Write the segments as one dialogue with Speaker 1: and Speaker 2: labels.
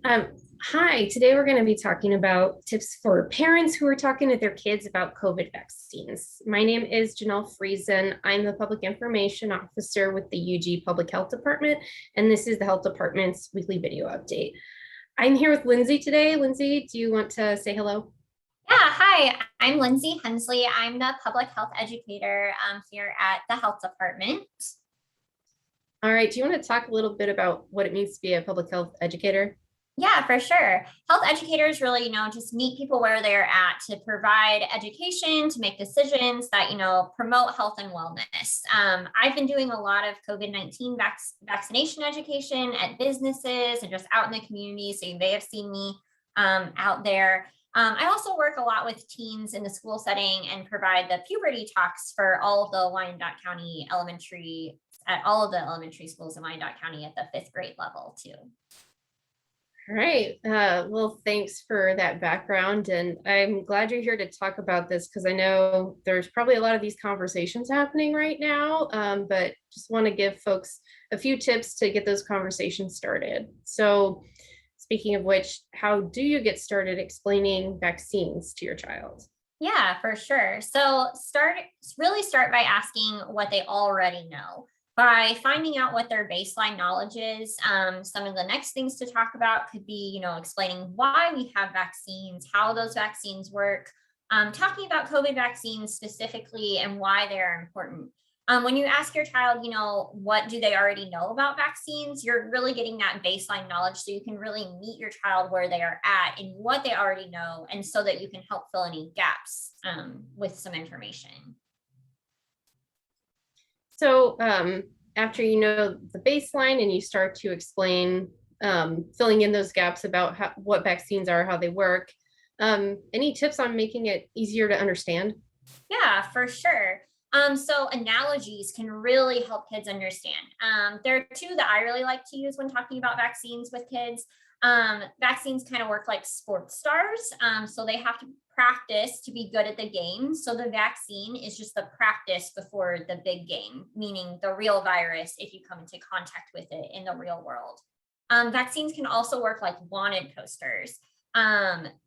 Speaker 1: Um, Hi, today we're going to be talking about tips for parents who are talking to their kids about COVID vaccines. My name is Janelle Friesen. I'm the Public Information Officer with the UG Public Health Department, and this is the Health Department's weekly video update. I'm here with Lindsey today. Lindsey, do you want to say hello?
Speaker 2: Yeah, hi, I'm Lindsey Hensley. I'm the Public Health Educator here at the Health Department.
Speaker 1: All right, do you want to talk a little bit about what it means to be a public health educator?
Speaker 2: Yeah, for sure. Health educators really, just meet people where they're at to provide education, to make decisions that, promote health and wellness. I've been doing a lot of COVID-19 vaccination education at businesses and just out in the community. So you may have seen me out there. I also work a lot with teens in the school setting and provide the puberty talks for all of the Wyandotte County elementary, at all of the elementary schools in Wyandotte County at the 5th grade level too.
Speaker 1: All right. Well, thanks for that background. And I'm glad you're here to talk about this because I know there's probably a lot of these conversations happening right now, but just want to give folks a few tips to get those conversations started. So, speaking of which, how do you get started explaining vaccines to your child?
Speaker 2: Yeah, for sure. So really start by asking what they already know. By finding out what their baseline knowledge is, some of the next things to talk about could be, explaining why we have vaccines, how those vaccines work, talking about COVID vaccines specifically and why they're important. When you ask your child, what do they already know about vaccines, you're really getting that baseline knowledge so you can really meet your child where they are at and what they already know, and so that you can help fill any gaps with some information.
Speaker 1: So, after you know the baseline and you start to explain, filling in those gaps about what vaccines are, how they work, any tips on making it easier to understand?
Speaker 2: Yeah, for sure. So analogies can really help kids understand. There are two that I really like to use when talking about vaccines with kids. Vaccines kind of work like sports stars. So they have to practice to be good at the game. So the vaccine is just the practice before the big game, meaning the real virus if you come into contact with it in the real world. Vaccines can also work like wanted posters.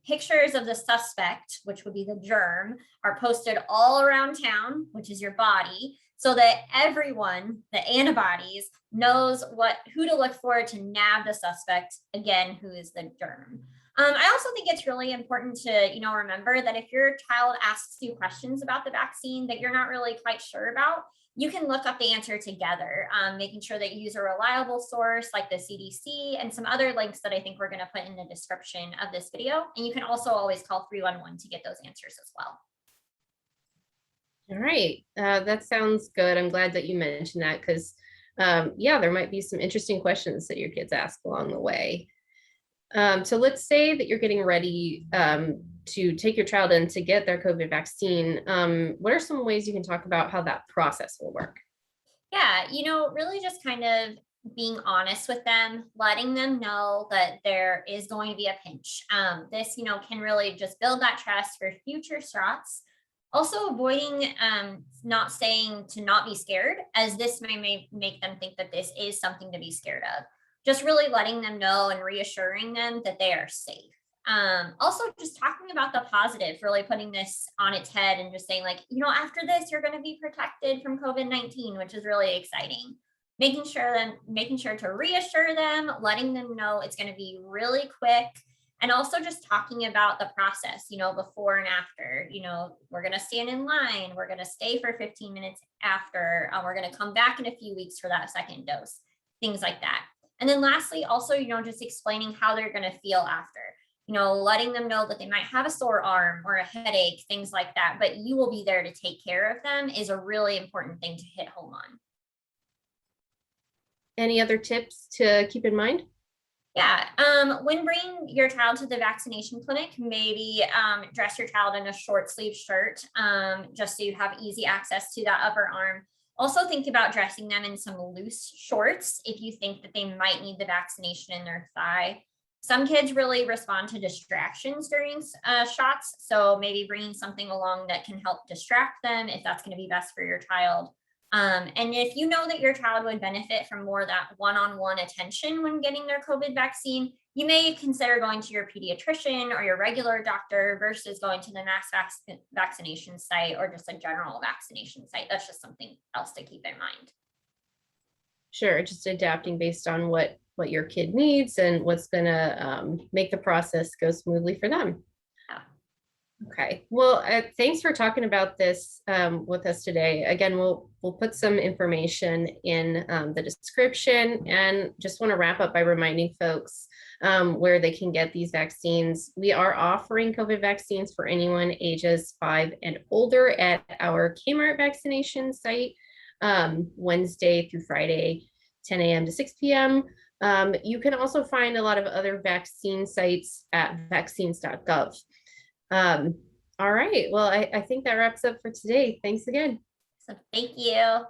Speaker 2: Pictures of the suspect, which would be the germ, are posted all around town, which is your body, so that everyone, the antibodies, knows who to look for to nab the suspect, again, who is the germ. I also think it's really important to, remember that if your child asks you questions about the vaccine that you're not really quite sure about, you can look up the answer together, making sure that you use a reliable source like the CDC and some other links that I think we're going to put in the description of this video. And you can also always call 311 to get those answers as well.
Speaker 1: All right, that sounds good. I'm glad that you mentioned that because, yeah, there might be some interesting questions that your kids ask along the way. So let's say that you're getting ready to take your child in to get their COVID vaccine. What are some ways you can talk about how that process will work?
Speaker 2: Yeah, really just kind of being honest with them, letting them know that there is going to be a pinch. This, can really just build that trust for future shots. Also, avoiding not saying to not be scared, as this may make them think that this is something to be scared of. Just really letting them know and reassuring them that they are safe. Also, just talking about the positive, really putting this on its head and just saying, like, after this, you're going to be protected from COVID-19, which is really exciting. Making sure to reassure them, letting them know it's going to be really quick. And also just talking about the process, before and after. We're going to stand in line. We're going to stay for 15 minutes after. We're going to come back in a few weeks for that second dose, things like that. And then lastly, also, just explaining how they're going to feel after. Letting them know that they might have a sore arm or a headache, things like that, but you will be there to take care of them is a really important thing to hit home on.
Speaker 1: Any other tips to keep in mind?
Speaker 2: Yeah, when bringing your child to the vaccination clinic, maybe dress your child in a short sleeve shirt, just so you have easy access to that upper arm. Also think about dressing them in some loose shorts if you think that they might need the vaccination in their thigh. Some kids really respond to distractions during shots, so maybe bringing something along that can help distract them if that's going to be best for your child. And if you know that your child would benefit from more of that one-on-one attention when getting their COVID vaccine, you may consider going to your pediatrician or your regular doctor versus going to the mass vaccination site or just a general vaccination site. That's just something else to keep in mind.
Speaker 1: Sure, just adapting based on what your kid needs and what's gonna make the process go smoothly for them.
Speaker 2: Yeah.
Speaker 1: Okay, well, thanks for talking about this with us today. Again, we'll put some information in the description, and just want to wrap up by reminding folks where they can get these vaccines. We are offering COVID vaccines for anyone ages 5 and older at our Kmart vaccination site, Wednesday through Friday, 10 a.m. to 6 p.m. You can also find a lot of other vaccine sites at vaccines.gov. All right. Well, I think that wraps up for today. Thanks again.
Speaker 2: So thank you.